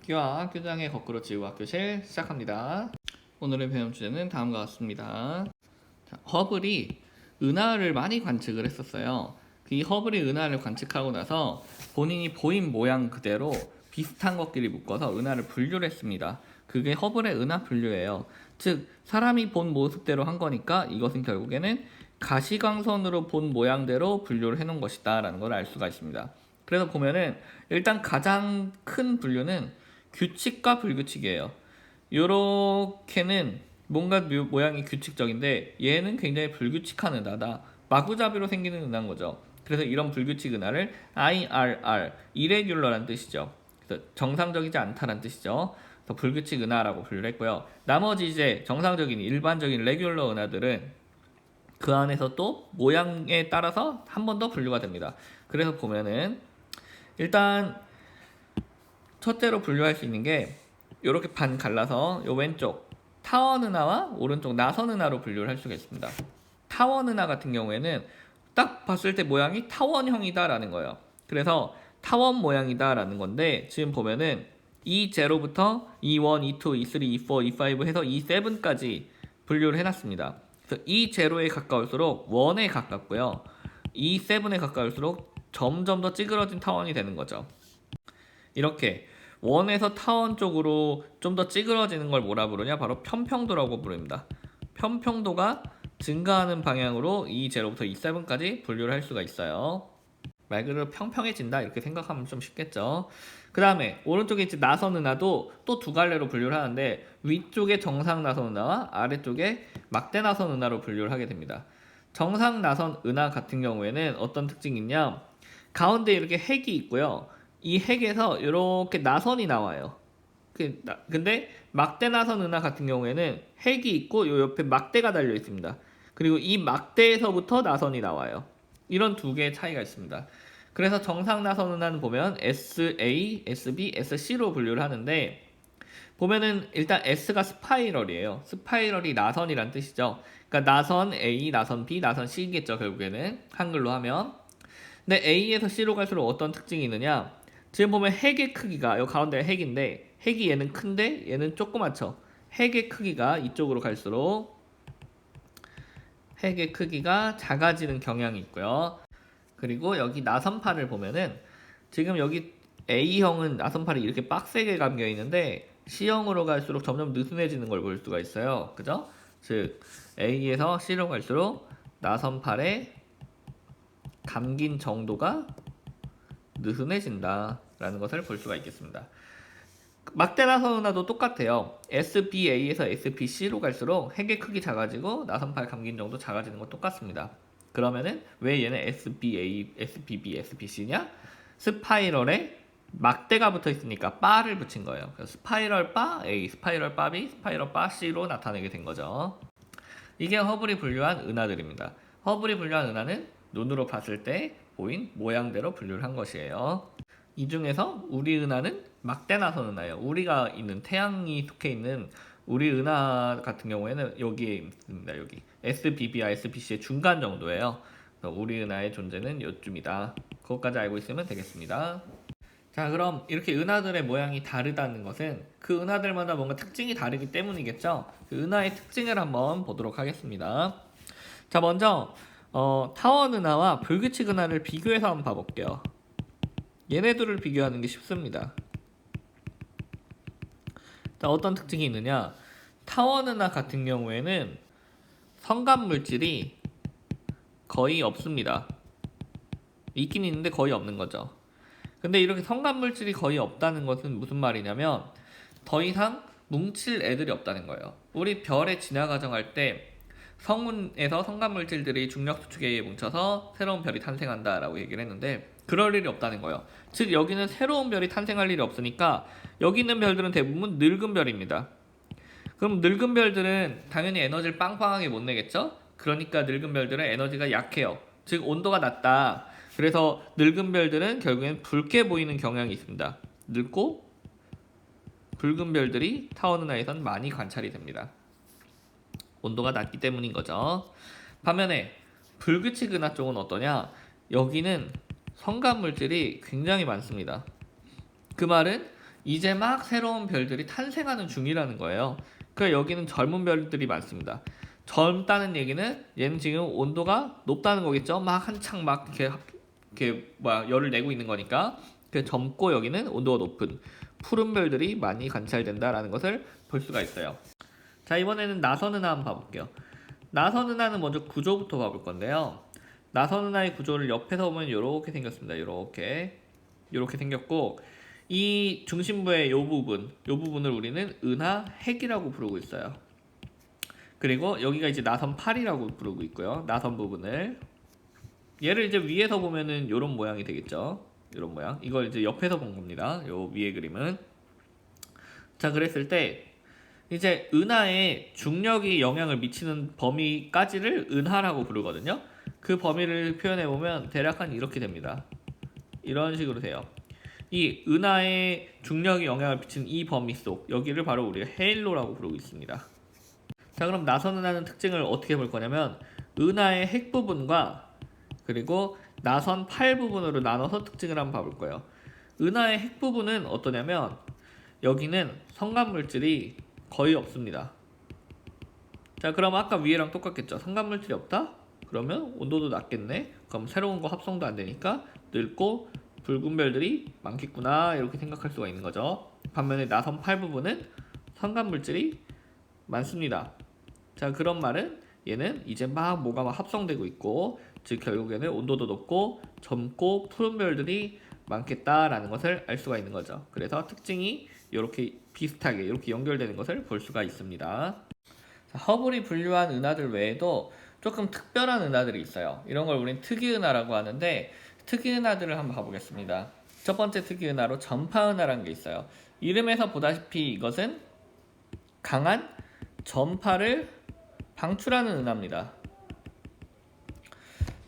기와 학교장의 거꾸로 지우고 학교실 시작합니다. 오늘의 배움 주제는 다음과 같습니다. 자, 허블이 은하를 많이 관측을 했었어요. 이 허블이 은하를 관측하고 나서 본인이 보인 모양 그대로 비슷한 것끼리 묶어서 은하를 분류를 했습니다. 그게 허블의 은하 분류예요. 즉 사람이 본 모습대로 한 거니까 이것은 결국에는 가시광선으로 본 모양대로 분류를 해놓은 것이다 라는 걸 알 수가 있습니다. 그래서 보면은 일단 가장 큰 분류는 규칙과 불규칙이에요. 요렇게는 뭔가 모양이 규칙적인데 얘는 굉장히 불규칙한 은하다. 마구잡이로 생기는 은하인 거죠. 그래서 이런 불규칙 은하를 IRR, irregular란 뜻이죠. 그래서 정상적이지 않다란 뜻이죠. 그래서 불규칙 은하라고 분류를 했고요. 나머지 이제 정상적인 일반적인 레귤러 은하들은 그 안에서 또 모양에 따라서 한 번 더 분류가 됩니다. 그래서 보면은 일단 첫째로 분류할 수 있는 게 이렇게 반 갈라서 요 왼쪽 타원 은하와 오른쪽 나선 은하로 분류를 할 수가 있습니다. 타원 은하 같은 경우에는 딱 봤을 때 모양이 타원형이다 라는 거예요. 그래서 타원 모양이다 라는 건데 지금 보면은 E0부터 E1, E2, E3, E4, E5 해서 E7까지 분류를 해놨습니다. 그래서 E0에 가까울수록 1에 가깝고요. E7에 가까울수록 점점 더 찌그러진 타원이 되는 거죠. 이렇게 원에서 타원 쪽으로 좀 더 찌그러지는 걸 뭐라 부르냐? 바로 편평도라고 부릅니다. 편평도가 증가하는 방향으로 E0부터 E7까지 분류를 할 수가 있어요. 말 그대로 평평해진다 이렇게 생각하면 좀 쉽겠죠. 그 다음에 오른쪽에 이제 나선 은하도 또 두 갈래로 분류를 하는데 위쪽에 정상 나선 은하와 아래쪽에 막대 나선 은하로 분류를 하게 됩니다. 정상 나선 은하 같은 경우에는 어떤 특징이 있냐? 가운데 이렇게 핵이 있고요. 이 핵에서 이렇게 나선이 나와요. 근데 막대 나선 은하 같은 경우에는 핵이 있고 요 옆에 막대가 달려 있습니다. 그리고 이 막대에서부터 나선이 나와요. 이런 두 개의 차이가 있습니다. 그래서 정상 나선 은하는 보면 SA, SB, SC로 분류를 하는데 보면은 일단 S가 스파이럴이에요. 스파이럴이 나선이란 뜻이죠. 그러니까 나선 A, 나선 B, 나선 C겠죠. 결국에는 한글로 하면. 근데 A에서 C로 갈수록 어떤 특징이 있느냐? 지금 보면 핵의 크기가 이 가운데 핵인데 핵이 얘는 큰데 얘는 조그맣죠. 핵의 크기가 이쪽으로 갈수록 핵의 크기가 작아지는 경향이 있고요. 그리고 여기 나선팔을 보면은 지금 여기 A형은 나선팔이 이렇게 빡세게 감겨 있는데 C형으로 갈수록 점점 느슨해지는 걸 볼 수가 있어요. 그죠? 즉 A에서 C로 갈수록 나선팔의 감긴 정도가 느슨해진다 라는 것을 볼 수가 있겠습니다. 막대 나선 은하도 똑같아요. SBA에서 SBC로 갈수록 핵의 크기 작아지고 나선팔 감긴 정도 작아지는 거 똑같습니다. 그러면은 왜 얘는 SBA, SBB, SBC냐? 스파이럴에 막대가 붙어 있으니까 바를 붙인 거예요. 그래서 스파이럴 바 A, 스파이럴 바 B, 스파이럴 바 C로 나타내게 된 거죠. 이게 허블이 분류한 은하들입니다. 허블이 분류한 은하는 눈으로 봤을 때 보인 모양대로 분류를 한 것이에요. 이 중에서 우리 은하는 막대 나선 은하예요. 우리가 있는 태양이 속해 있는 우리 은하 같은 경우에는 여기에 있습니다. 여기 SBB와 SBC의 중간 정도예요. 우리 은하의 존재는 요쯤이다. 그것까지 알고 있으면 되겠습니다. 자, 그럼 이렇게 은하들의 모양이 다르다는 것은 그 은하들마다 뭔가 특징이 다르기 때문이겠죠. 그 은하의 특징을 한번 보도록 하겠습니다. 자, 먼저 타원 은하와 불규칙 은하를 비교해서 한번 봐볼게요. 얘네들을 비교하는 게 쉽습니다. 자, 어떤 특징이 있느냐? 타원 은하 같은 경우에는 성감 물질이 거의 없습니다. 있긴 있는데 거의 없는 거죠. 근데 이렇게 성감 물질이 거의 없다는 것은 무슨 말이냐면 더 이상 뭉칠 애들이 없다는 거예요. 우리 별의 진화 과정할 때 성운에서 성감 물질들이 중력 수축에 의해 뭉쳐서 새로운 별이 탄생한다라고 얘기를 했는데 그럴 일이 없다는 거예요. 즉 여기는 새로운 별이 탄생할 일이 없으니까 여기 있는 별들은 대부분 늙은 별입니다. 그럼 늙은 별들은 당연히 에너지를 빵빵하게 못 내겠죠? 그러니까 늙은 별들은 에너지가 약해요. 즉 온도가 낮다. 그래서 늙은 별들은 결국엔 붉게 보이는 경향이 있습니다. 늙고 붉은 별들이 타원 은하에선 많이 관찰이 됩니다. 온도가 낮기 때문인 거죠. 반면에 불규칙 은하 쪽은 어떠냐? 여기는 성감 물질이 굉장히 많습니다. 그 말은 이제 막 새로운 별들이 탄생하는 중이라는 거예요. 그러니까 여기는 젊은 별들이 많습니다. 젊다는 얘기는 얘는 지금 온도가 높다는 거겠죠. 막 한창 막 이렇게 열을 내고 있는 거니까. 그 젊고 여기는 온도가 높은 푸른 별들이 많이 관찰된다라는 것을 볼 수가 있어요. 자, 이번에는 나선 은하 한번 봐볼게요. 나선 은하는 먼저 구조부터 봐볼 건데요. 나선 은하의 구조를 옆에서 보면 이렇게 생겼습니다. 이렇게 생겼고, 이 중심부의 이 부분을 우리는 은하 핵이라고 부르고 있어요. 그리고 여기가 이제 나선 8이라고 부르고 있고요. 나선 부분을 얘를 이제 위에서 보면은 이런 모양이 되겠죠. 이런 모양. 이걸 이제 옆에서 본 겁니다. 요 위에 그림은. 자, 그랬을 때 이제 은하에 중력이 영향을 미치는 범위까지를 은하라고 부르거든요. 그 범위를 표현해 보면 대략 한 이렇게 됩니다. 이런 식으로 돼요. 이 은하에 중력이 영향을 미치는 이 범위 속 여기를 바로 우리가 헤일로라고 부르고 있습니다. 자, 그럼 나선 은하는 특징을 어떻게 볼 거냐면 은하의 핵 부분과 그리고 나선 8 부분으로 나눠서 특징을 한번 봐볼 거예요. 은하의 핵 부분은 어떠냐면 여기는 성간 물질이 거의 없습니다. 자, 그럼 아까 위에랑 똑같겠죠. 성간 물질이 없다? 그러면 온도도 낮겠네. 그럼 새로운 거 합성도 안 되니까 늙고 붉은 별들이 많겠구나, 이렇게 생각할 수가 있는 거죠. 반면에 나선 8 부분은 성간 물질이 많습니다. 자, 그런 말은 얘는 이제 막 뭐가 막 합성되고 있고, 즉 결국에는 온도도 높고 젊고 푸른 별들이 많겠다라는 것을 알 수가 있는 거죠. 그래서 특징이 이렇게 비슷하게 이렇게 연결되는 것을 볼 수가 있습니다. 자, 허블이 분류한 은하들 외에도 조금 특별한 은하들이 있어요. 이런 걸 우린 특이은하라고 하는데, 특이은하들을 한번 봐보겠습니다. 첫 번째 특이은하로 전파은하라는 게 있어요. 이름에서 보다시피 이것은 강한 전파를 방출하는 은하입니다.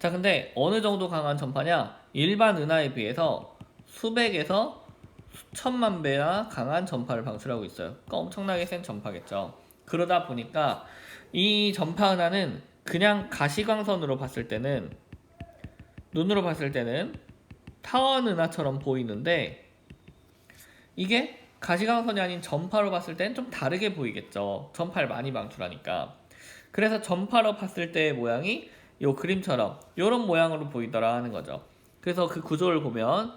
자, 근데 어느 정도 강한 전파냐? 일반 은하에 비해서 수백에서 수천만 배나 강한 전파를 방출하고 있어요. 그러니까 엄청나게 센 전파겠죠. 그러다 보니까 이 전파 은하는 그냥 가시광선으로 봤을 때는, 눈으로 봤을 때는 타원 은하처럼 보이는데, 이게 가시광선이 아닌 전파로 봤을 때는 좀 다르게 보이겠죠. 전파를 많이 방출하니까. 그래서 전파로 봤을 때의 모양이 요 그림처럼 요런 모양으로 보이더라 하는 거죠. 그래서 그 구조를 보면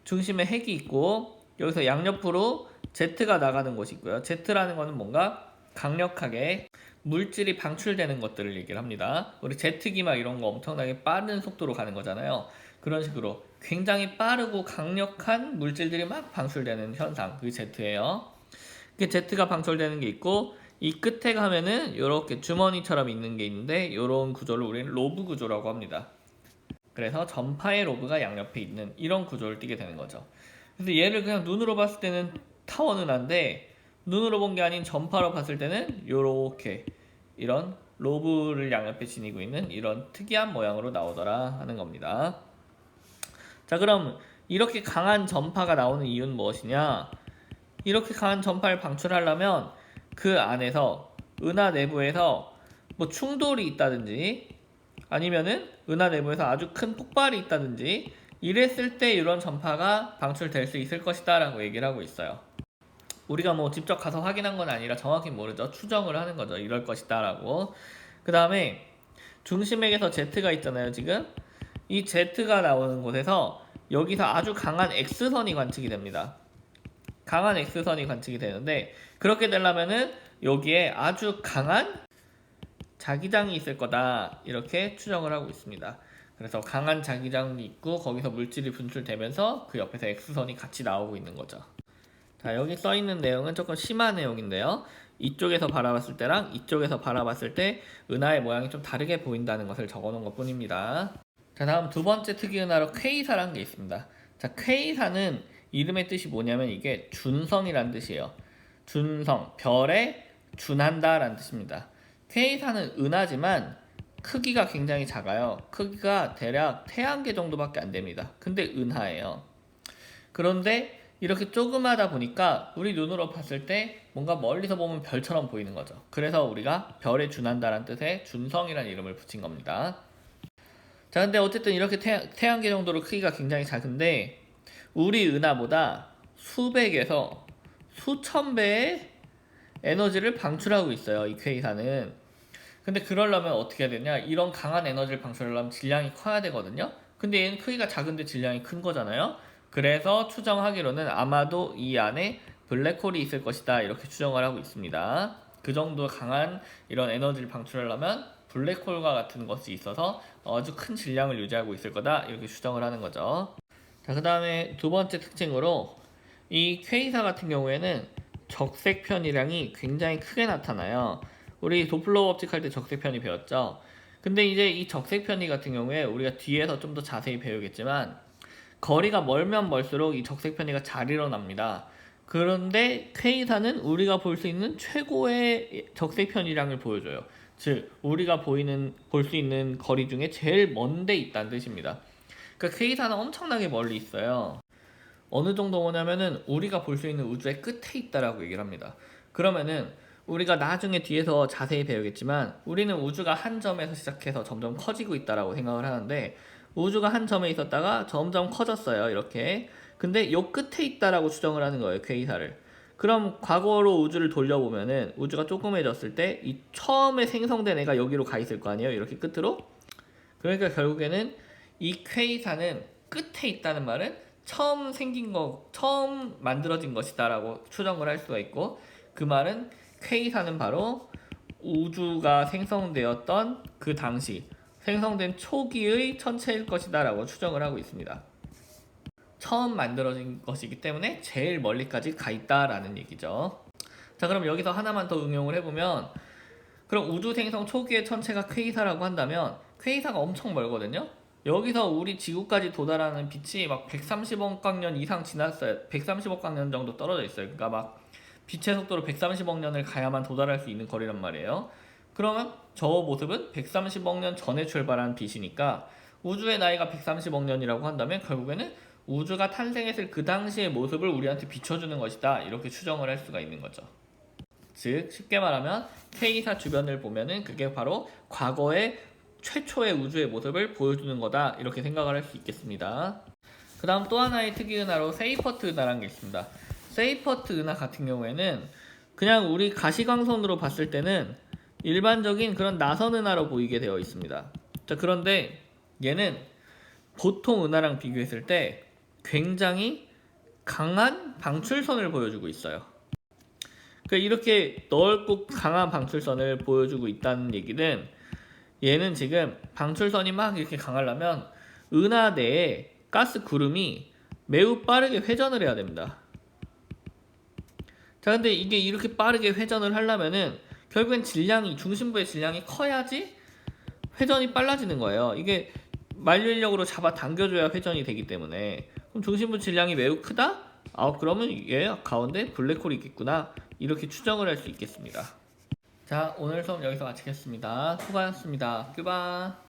중심에 핵이 있고 여기서 양옆으로 Z가 나가는 곳이 있고요. Z라는 거는 뭔가 강력하게 물질이 방출되는 것들을 얘기를 합니다. 우리 제트기 막 이런 거 엄청나게 빠른 속도로 가는 거잖아요. 그런 식으로 굉장히 빠르고 강력한 물질들이 막 방출되는 현상, 그게 Z예요. 그 Z가 방출되는 게 있고, 이 끝에 가면은 이렇게 주머니처럼 있는 게 있는데, 이런 구조를 우리는 로브 구조라고 합니다. 그래서 전파의 로브가 양옆에 있는 이런 구조를 띠게 되는 거죠. 그래서 얘를 그냥 눈으로 봤을 때는 타원은 한데, 눈으로 본 게 아닌 전파로 봤을 때는 이렇게 이런 로브를 양옆에 지니고 있는 이런 특이한 모양으로 나오더라 하는 겁니다. 자, 그럼 이렇게 강한 전파가 나오는 이유는 무엇이냐? 이렇게 강한 전파를 방출하려면 그 안에서 은하 내부에서 뭐 충돌이 있다든지 아니면은 은하 내부에서 아주 큰 폭발이 있다든지 이랬을 때 이런 전파가 방출될 수 있을 것이다 라고 얘기를 하고 있어요. 우리가 뭐 직접 가서 확인한 건 아니라 정확히 모르죠. 추정을 하는 거죠. 이럴 것이다 라고. 그 다음에 중심액에서 Z가 있잖아요. 지금 이 Z가 나오는 곳에서 여기서 아주 강한 X선이 관측이 됩니다. 강한 X선이 관측이 되는데, 그렇게 되려면은 여기에 아주 강한 자기장이 있을 거다, 이렇게 추정을 하고 있습니다. 그래서 강한 자기장이 있고 거기서 물질이 분출되면서 그 옆에서 X선이 같이 나오고 있는 거죠. 자, 여기 써 있는 내용은 조금 심한 내용인데요. 이쪽에서 바라봤을 때랑 이쪽에서 바라봤을 때 은하의 모양이 좀 다르게 보인다는 것을 적어 놓은 것 뿐입니다. 자, 다음 두 번째 특이 은하로 K사라는 게 있습니다. 자, K사는 이름의 뜻이 뭐냐면 이게 준성이라는 뜻이에요. 준성, 별에 준한다 라는 뜻입니다. K사는 은하지만 크기가 굉장히 작아요. 크기가 대략 태양계 정도밖에 안 됩니다. 근데 은하예요. 그런데 이렇게 조그마다 보니까 우리 눈으로 봤을 때 뭔가 멀리서 보면 별처럼 보이는 거죠. 그래서 우리가 별에 준한다라는 뜻의 준성이라는 이름을 붙인 겁니다. 자, 근데 어쨌든 이렇게 태양계 정도로 크기가 굉장히 작은데 우리 은하보다 수백에서 수천 배의 에너지를 방출하고 있어요. 이 퀘이사는. 근데 그러려면 어떻게 해야 되냐? 이런 강한 에너지를 방출하려면 질량이 커야 되거든요. 근데 얘는 크기가 작은데 질량이 큰 거잖아요. 그래서 추정하기로는 아마도 이 안에 블랙홀이 있을 것이다. 이렇게 추정을 하고 있습니다. 그 정도 강한 이런 에너지를 방출하려면 블랙홀과 같은 것이 있어서 아주 큰 질량을 유지하고 있을 거다. 이렇게 추정을 하는 거죠. 자, 그 다음에 두 번째 특징으로 이 퀘이사 같은 경우에는 적색 편이량이 굉장히 크게 나타나요. 우리 도플러 법칙 할 때 적색 편이 배웠죠. 근데 이제 이 적색 편이 같은 경우에 우리가 뒤에서 좀 더 자세히 배우겠지만 거리가 멀면 멀수록 이 적색 편이가 잘 일어납니다. 그런데 퀘이사는 우리가 볼 수 있는 최고의 적색 편이량을 보여줘요. 즉 우리가 볼 수 있는 거리 중에 제일 먼 데 있다는 뜻입니다. 그러니까 퀘이사는 엄청나게 멀리 있어요. 어느 정도 뭐냐면은 우리가 볼 수 있는 우주의 끝에 있다라고 얘기를 합니다. 그러면은 우리가 나중에 뒤에서 자세히 배우겠지만 우리는 우주가 한 점에서 시작해서 점점 커지고 있다라고 생각을 하는데 우주가 한 점에 있었다가 점점 커졌어요. 이렇게. 근데 요 끝에 있다라고 추정을 하는 거예요. 퀘이사를. 그럼 과거로 우주를 돌려보면은 우주가 조그매졌을 때 이 처음에 생성된 애가 여기로 가 있을 거 아니에요. 이렇게 끝으로. 그러니까 결국에는 이 퀘이사는 끝에 있다는 말은 처음 만들어진 것이다라고 추정을 할 수가 있고 그 말은 퀘이사는 바로 우주가 생성되었던 그 당시 생성된 초기의 천체일 것이다라고 추정을 하고 있습니다. 처음 만들어진 것이기 때문에 제일 멀리까지 가 있다라는 얘기죠. 자, 그럼 여기서 하나만 더 응용을 해보면 그럼 우주 생성 초기의 천체가 퀘이사라고 한다면 퀘이사가 엄청 멀거든요. 여기서 우리 지구까지 도달하는 빛이 막 130억 광년 이상 지났어요. 130억 광년 정도 떨어져 있어요. 그러니까 막 빛의 속도로 130억 년을 가야만 도달할 수 있는 거리란 말이에요. 그러면 저 모습은 130억 년 전에 출발한 빛이니까 우주의 나이가 130억 년이라고 한다면 결국에는 우주가 탄생했을 그 당시의 모습을 우리한테 비춰주는 것이다. 이렇게 추정을 할 수가 있는 거죠. 즉 쉽게 말하면 K사 주변을 보면은 그게 바로 과거의 최초의 우주의 모습을 보여주는 거다. 이렇게 생각을 할 수 있겠습니다. 그 다음 또 하나의 특이 은하로 세이퍼트 은하라는 게 있습니다. 세이퍼트 은하 같은 경우에는 그냥 우리 가시광선으로 봤을 때는 일반적인 그런 나선 은하로 보이게 되어 있습니다. 자, 그런데 얘는 보통 은하랑 비교했을 때 굉장히 강한 방출선을 보여주고 있어요. 그러니까 이렇게 넓고 강한 방출선을 보여주고 있다는 얘기는 얘는 지금 방출선이 막 이렇게 강하려면 은하 내에 가스 구름이 매우 빠르게 회전을 해야 됩니다. 자, 근데 이게 이렇게 빠르게 회전을 하려면은 결국엔 중심부의 질량이 커야지 회전이 빨라지는 거예요. 이게 만류인력으로 잡아 당겨줘야 회전이 되기 때문에. 그럼 중심부 질량이 매우 크다? 그러면 얘 가운데 블랙홀이 있겠구나. 이렇게 추정을 할 수 있겠습니다. 자, 오늘 수업 여기서 마치겠습니다. 수고하셨습니다. 큐바.